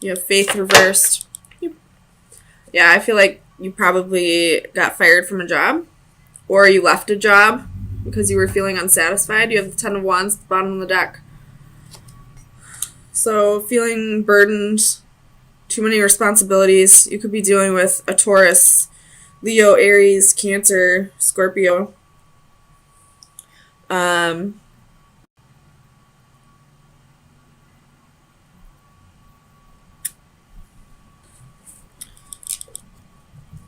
You have faith reversed. Yeah, I feel like you probably got fired from a job, or you left a job because you were feeling unsatisfied. You have the Ten of Wands at the bottom of the deck. So feeling burdened, too many responsibilities. You could be dealing with a Taurus, Leo, Aries, Cancer, Scorpio.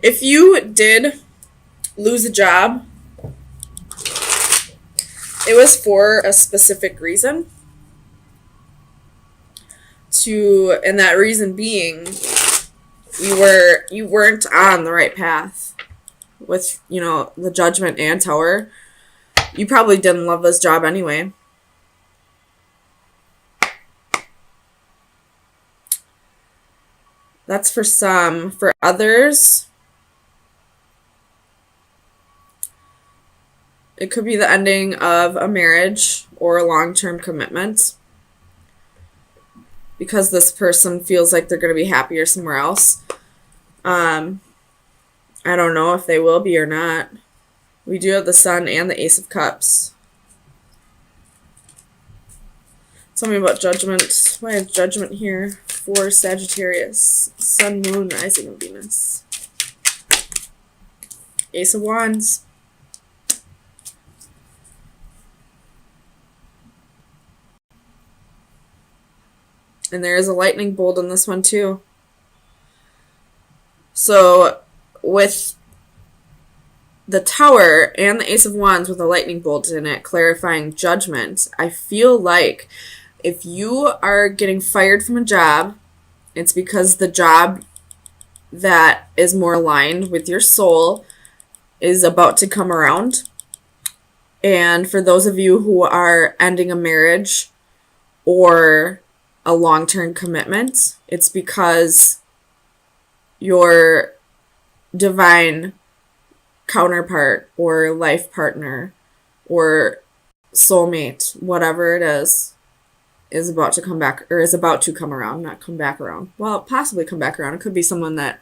If you did lose a job, it was for a specific reason. And that reason being, you weren't on the right path with, the Judgment and Tower. You probably didn't love this job anyway. That's for some. For others, it could be the ending of a marriage or a long-term commitment, because this person feels like they're going to be happier somewhere else. I don't know if they will be or not. We do have the Sun and the Ace of Cups. Tell me about Judgment. Why is Judgment here for Sagittarius? Sun, Moon, Rising, and Venus. Ace of Wands. And there is a lightning bolt in this one too. So with the Tower and the Ace of Wands with a lightning bolt in it, clarifying Judgment, I feel like if you are getting fired from a job, it's because the job that is more aligned with your soul is about to come around. And for those of you who are ending a marriage or a long-term commitment, it's because your divine counterpart or life partner or soulmate, whatever it is about to come back, or is about to come around, not come back around. Well, possibly come back around. It could be someone that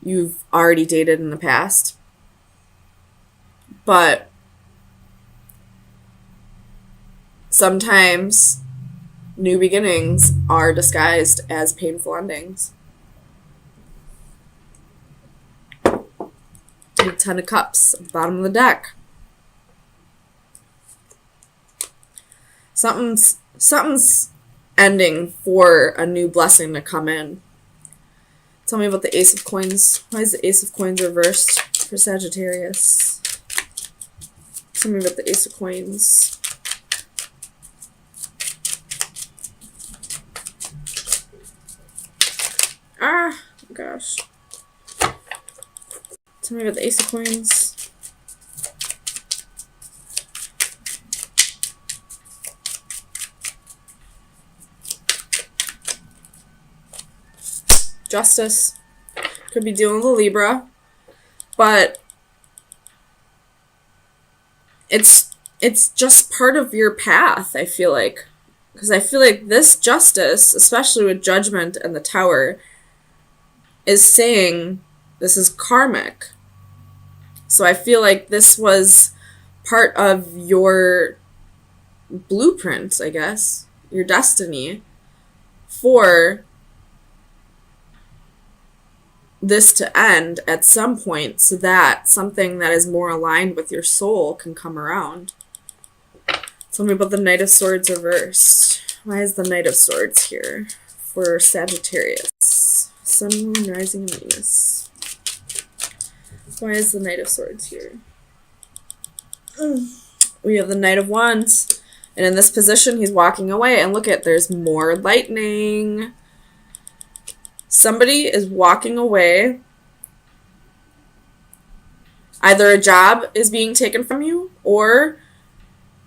you've already dated in the past. But sometimes new beginnings are disguised as painful endings. The Ten of Cups, bottom of the deck. Something's ending for a new blessing to come in. Tell me about the Ace of Coins. Why is the Ace of Coins reversed for Sagittarius? Tell me about the Ace of Coins. Ah, gosh. Tell me about the Ace of Coins. Justice. Could be dealing with a Libra. But it's just part of your path, I feel like. Because I feel like this justice, especially with Judgment and the Tower, is saying this is karmic. So I feel like this was part of your blueprint, I guess, your destiny, for this to end at some point, so that something that is more aligned with your soul can come around. Tell me about the Knight of Swords reversed. Why is the Knight of Swords here for Sagittarius? Sun, Moon, Rising, and Venus. Why is the Knight of Swords here? We have the Knight of Wands. And in this position, he's walking away. And look at, there's more lightning. Somebody is walking away. Either a job is being taken from you, or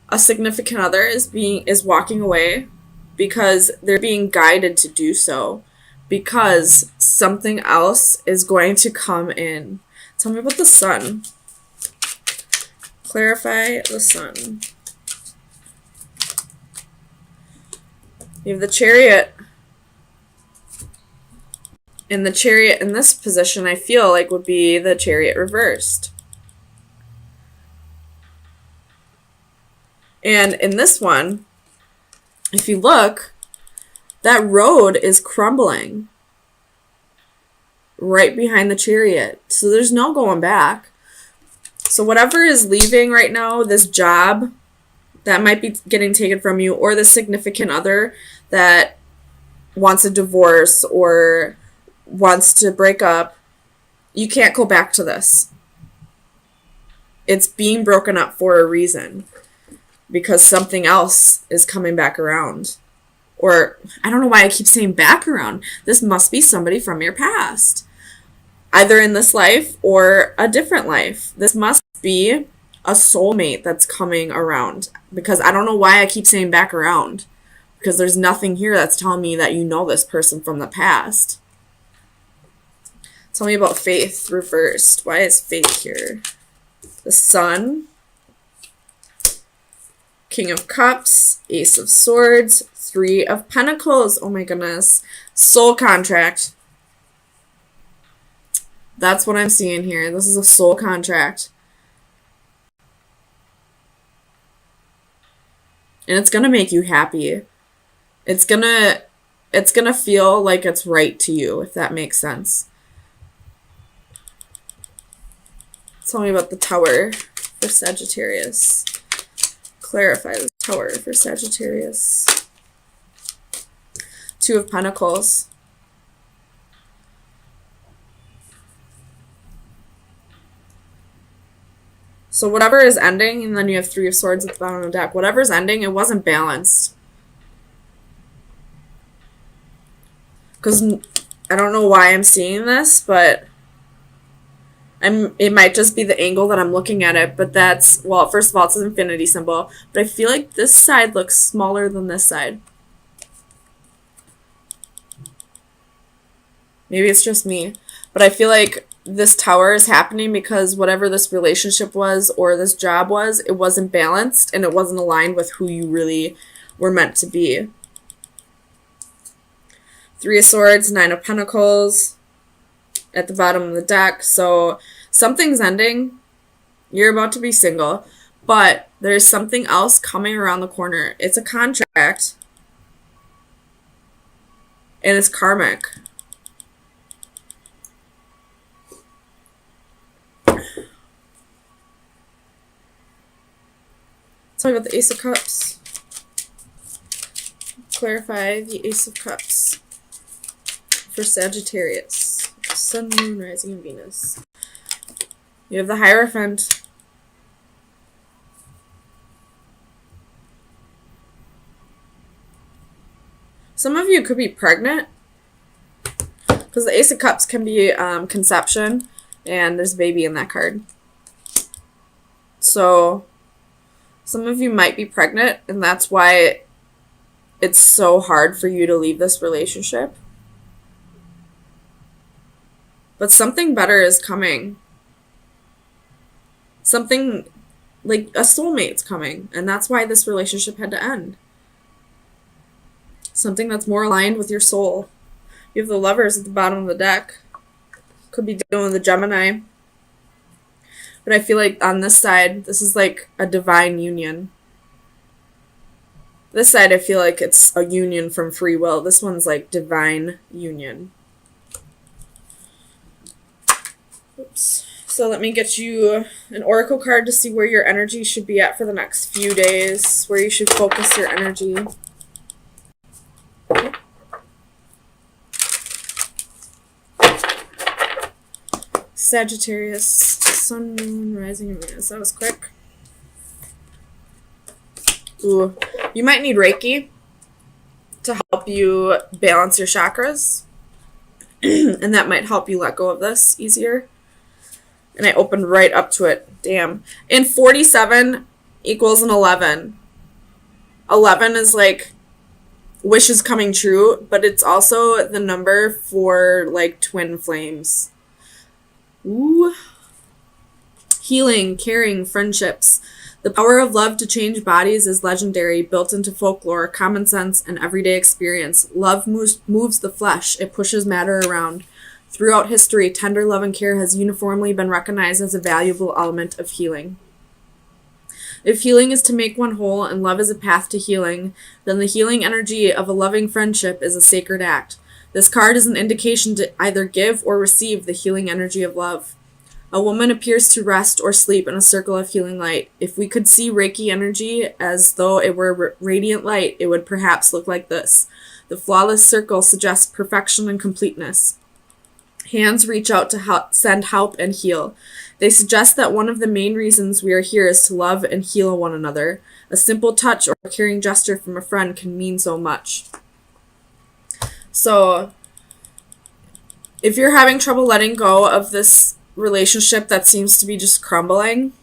a significant other is walking away because they're being guided to do so, because something else is going to come in. Tell me about the Sun. Clarify the Sun. You have the Chariot. And the Chariot in this position, I feel like, would be the Chariot reversed. And in this one, if you look, that road is crumbling right behind the Chariot. So there's no going back. So whatever is leaving right now, this job that might be getting taken from you, or the significant other that wants a divorce or wants to break up, you can't go back to this. It's being broken up for a reason, because something else is coming back around. Or, I don't know why I keep saying back around. This must be somebody from your past, either in this life or a different life. This must be a soulmate that's coming around, because I don't know why I keep saying back around, because there's nothing here that's telling me that you know this person from the past. Tell me about faith reversed. Why is faith here? The Sun, King of Cups, Ace of Swords, Three of Pentacles. Oh my goodness. Soul contract. That's what I'm seeing here. This is a soul contract. And it's going to make you happy. It's going to feel like it's right to you, if that makes sense. Tell me about the Tower for Sagittarius. Clarify the Tower for Sagittarius. Two of Pentacles. So whatever is ending, and then you have Three of Swords at the bottom of the deck. Whatever's ending, it wasn't balanced. Because I don't know why I'm seeing this, but it might just be the angle that I'm looking at it. But that's, well, first of all, it's an infinity symbol. But I feel like this side looks smaller than this side. Maybe it's just me. But I feel like this Tower is happening because whatever this relationship was or this job was, it wasn't balanced and it wasn't aligned with who you really were meant to be. Three of Swords, Nine of Pentacles at the bottom of the deck. So something's ending. You're about to be single. But there's something else coming around the corner. It's a contract. And it's karmic. Tell me about the Ace of Cups. Clarify the Ace of Cups for Sagittarius. Sun, Moon, Rising, and Venus. You have the Hierophant. Some of you could be pregnant, because the Ace of Cups can be conception, and there's a baby in that card. So some of you might be pregnant, and that's why it's so hard for you to leave this relationship. But something better is coming. Something like a soulmate's coming, and that's why this relationship had to end. Something that's more aligned with your soul. You have the Lovers at the bottom of the deck. Could be dealing with the Gemini. But I feel like on this side, this is like a divine union. This side, I feel like it's a union from free will. This one's like divine union. Oops. So let me get you an oracle card to see where your energy should be at for the next few days, where you should focus your energy. Sagittarius, Sun, Moon, Rising, and Venus. That was quick. Ooh. You might need Reiki to help you balance your chakras. And that might help you let go of this easier. And I opened right up to it. Damn. And 47 equals an 11. 11 is like wishes coming true, but it's also the number for like twin flames. Ooh. Healing, caring, friendships. The power of love to change bodies is legendary, built into folklore, common sense, and everyday experience. Love moves the flesh. It pushes matter around. Throughout history, tender love and care has uniformly been recognized as a valuable element of healing. If healing is to make one whole and love is a path to healing, then the healing energy of a loving friendship is a sacred act. This card is an indication to either give or receive the healing energy of love. A woman appears to rest or sleep in a circle of healing light. If we could see Reiki energy as though it were radiant light, it would perhaps look like this. The flawless circle suggests perfection and completeness. Hands reach out to send help and heal. They suggest that one of the main reasons we are here is to love and heal one another. A simple touch or a caring gesture from a friend can mean so much. So, if you're having trouble letting go of this relationship that seems to be just crumbling,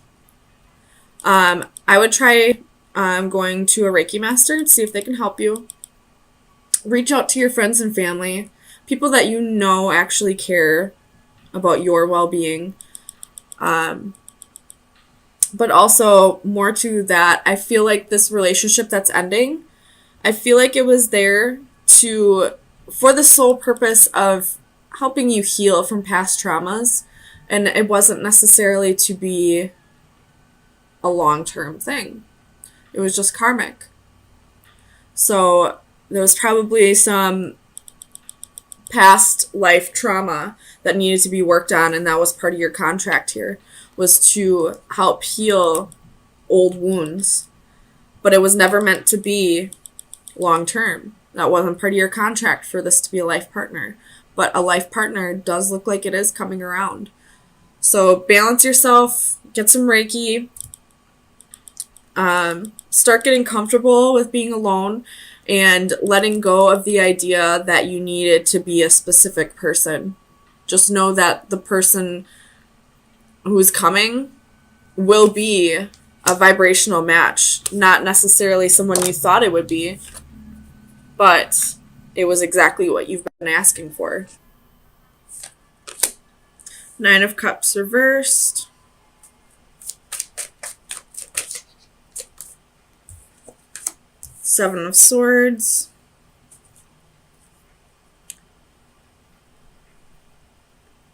I would try going to a Reiki master and see if they can help you. Reach out to your friends and family, people that you know actually care about your well-being. But also, more to that, I feel like this relationship that's ending, I feel like it was there for the sole purpose of helping you heal from past traumas, and it wasn't necessarily to be a long-term thing. It was just karmic. So there was probably some past life trauma that needed to be worked on, and that was part of your contract here, was to help heal old wounds. But it was never meant to be long-term. That wasn't part of your contract for this to be a life partner. But a life partner does look like it is coming around. So balance yourself, get some Reiki, start getting comfortable with being alone and letting go of the idea that you needed to be a specific person. Just know that the person who's coming will be a vibrational match. Not necessarily someone you thought it would be, but it was exactly what you've been asking for. 9 of Cups reversed. Seven of Swords.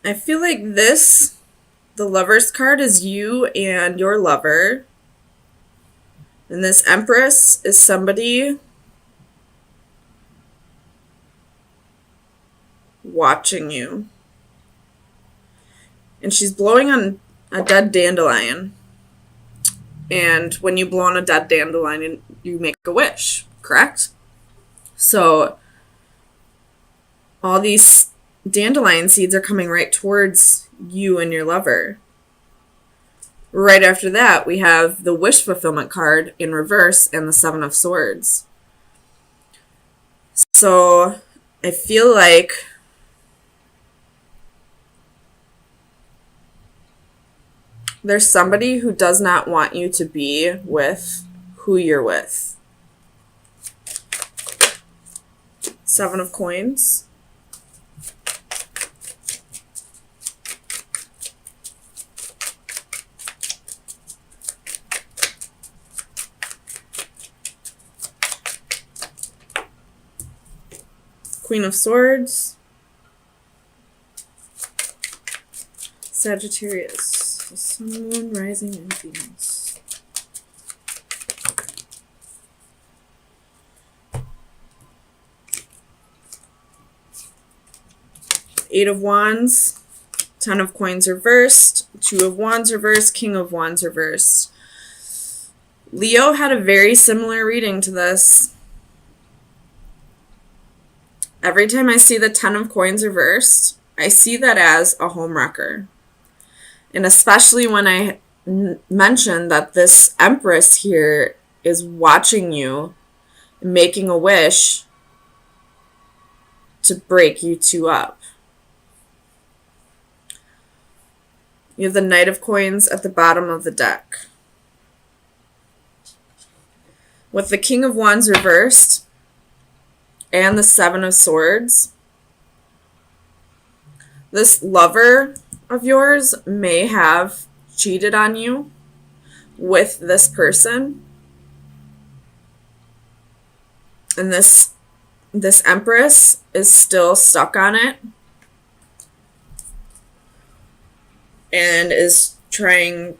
I feel like the Lover's card is you and your lover. And this Empress is somebody watching you. And she's blowing on a dead dandelion. And when you blow on a dead dandelion, you make a wish, correct? So all these dandelion seeds are coming right towards you and your lover. Right after that, we have the wish fulfillment card in reverse and the Seven of Swords. So I feel like there's somebody who does not want you to be with who you're with. Seven of Coins. Queen of Swords. Sagittarius. The Sun, Moon, Rising, and Venus. Eight of Wands. 10 of Coins reversed. 2 of Wands reversed. King of Wands reversed. Leo had a very similar reading to this. Every time I see the 10 of Coins reversed, I see that as a home wrecker. And especially when I mentioned that this Empress here is watching you, making a wish to break you two up. You have the Knight of Coins at the bottom of the deck. With the King of Wands reversed and the Seven of Swords, this lover of yours may have cheated on you with this person. And this Empress is still stuck on it. and is trying,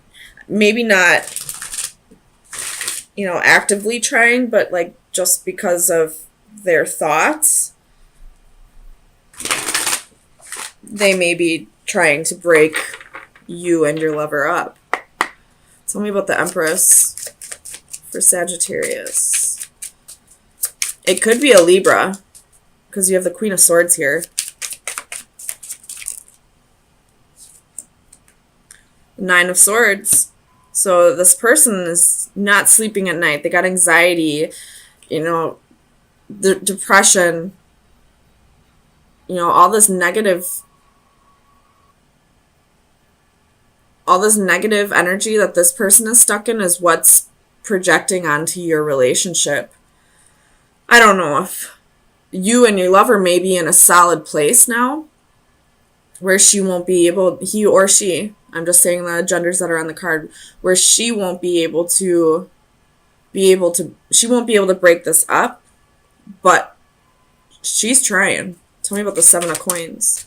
maybe not, actively trying, but like just because of their thoughts, they may be trying to break you and your lover up. Tell me about the Empress for Sagittarius. It could be a Libra, because you have the Queen of Swords here. Nine of Swords. So this person is not sleeping at night. They got anxiety, depression, all this negative energy that this person is stuck in is what's projecting onto your relationship. I don't know if you and your lover may be in a solid place now where he or she, I'm just saying the genders that are on the card, where she won't be able to break this up, but she's trying. Tell me about the Seven of Coins.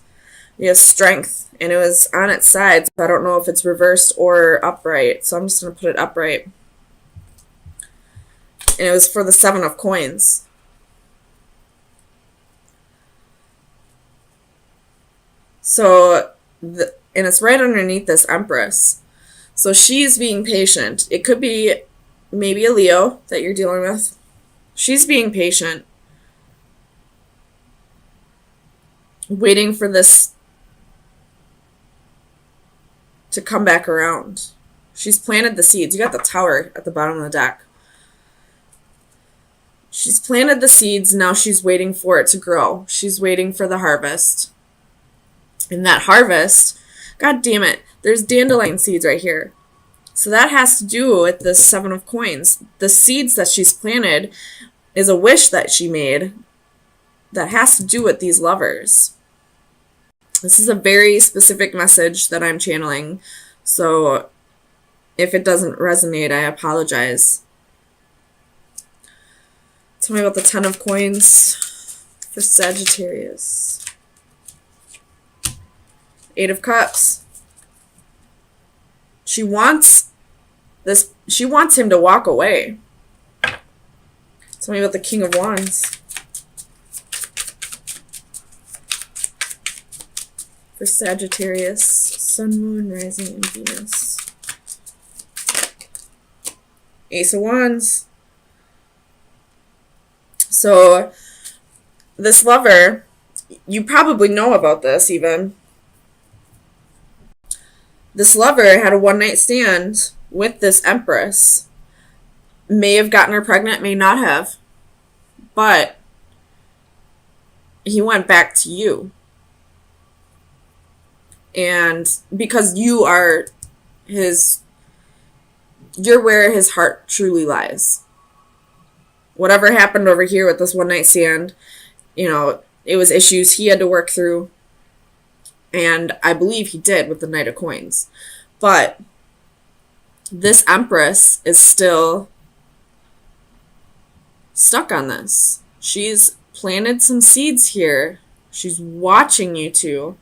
You have Strength, and it was on its side, so I don't know if it's reversed or upright, so I'm just going to put it upright. And it was for the Seven of Coins. So, and it's right underneath this Empress. So she's being patient. It could be maybe a Leo that you're dealing with. She's being patient, waiting for this to come back around. She's planted the seeds. You got the Tower at the bottom of the deck. She's planted the seeds. Now she's waiting for it to grow. She's waiting for the harvest. And that harvest, god damn it, there's dandelion seeds right here. So that has to do with the Seven of Coins. The seeds that she's planted is a wish that she made that has to do with these lovers. This is a very specific message that I'm channeling, so if it doesn't resonate, I apologize. Tell me about the Ten of Coins for Sagittarius. Eight of Cups. She wants him to walk away. Tell me about the King of Wands for Sagittarius, Sun, Moon, Rising, and Venus. Ace of Wands. So this lover, you probably know about this even. This lover had a one-night stand with this Empress. May have gotten her pregnant, may not have. But he went back to you. And because you're where his heart truly lies. Whatever happened over here with this one-night stand, it was issues he had to work through. And I believe he did with the Knight of Coins. But this Empress is still stuck on this. She's planted some seeds here. She's watching you two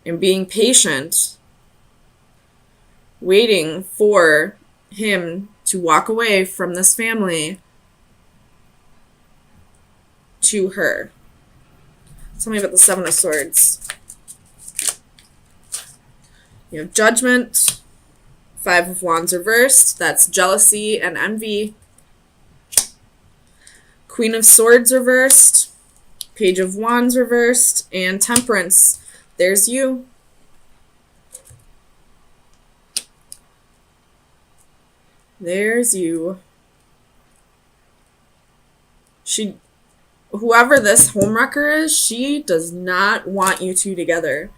and being patient, waiting for him to walk away from this family to her. Tell me about the Seven of Swords. You have Judgment, Five of Wands reversed. That's jealousy and envy. Queen of Swords reversed. Page of Wands reversed. And Temperance. There's you. There's you. Whoever this homewrecker is, she does not want you two together.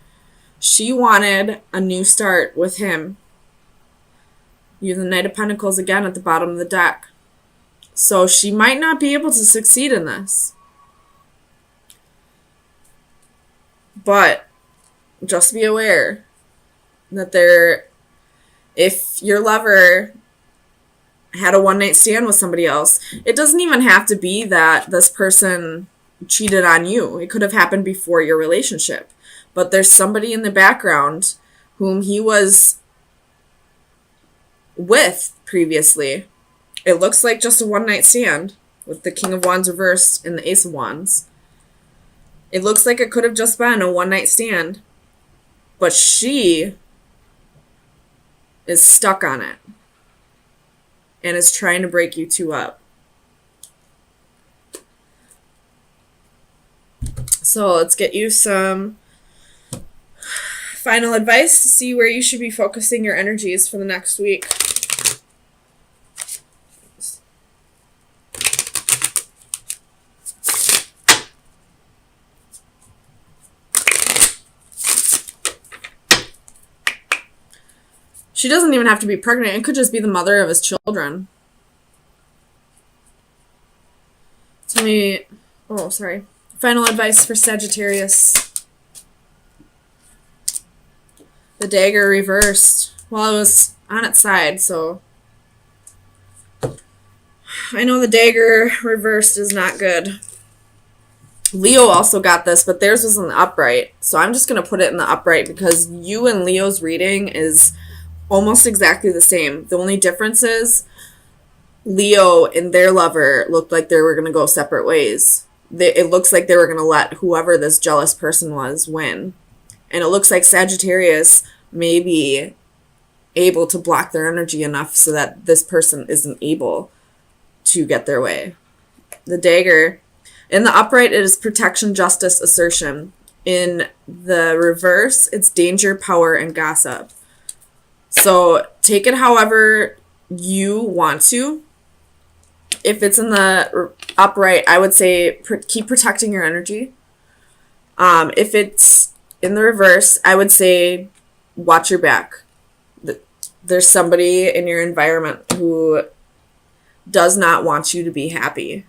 She wanted a new start with him. You have the Knight of Pentacles again at the bottom of the deck. So she might not be able to succeed in this. But just be aware that if your lover had a one-night stand with somebody else, it doesn't even have to be that this person cheated on you. It could have happened before your relationship. But there's somebody in the background whom he was with previously. It looks like just a one-night stand with the King of Wands reversed and the Ace of Wands. It looks like it could have just been a one-night stand, but she is stuck on it and is trying to break you two up. So let's get you some final advice to see where you should be focusing your energies for the next week. She doesn't even have to be pregnant. It could just be the mother of his children. Tell me... Oh, sorry. Final advice for Sagittarius. The dagger reversed. Well, it was on its side, so... I know the dagger reversed is not good. Leo also got this, but theirs was in the upright. So I'm just going to put it in the upright because you and Leo's reading is almost exactly the same. The only difference is Leo and their lover looked like they were going to go separate ways. It looks like they were going to let whoever this jealous person was win. And it looks like Sagittarius may be able to block their energy enough so that this person isn't able to get their way. The dagger. In the upright, it is protection, justice, assertion. In the reverse, it's danger, power, and gossip. So take it however you want to. If it's in the upright, I would say keep protecting your energy. If it's in the reverse, I would say watch your back. There's somebody in your environment who does not want you to be happy.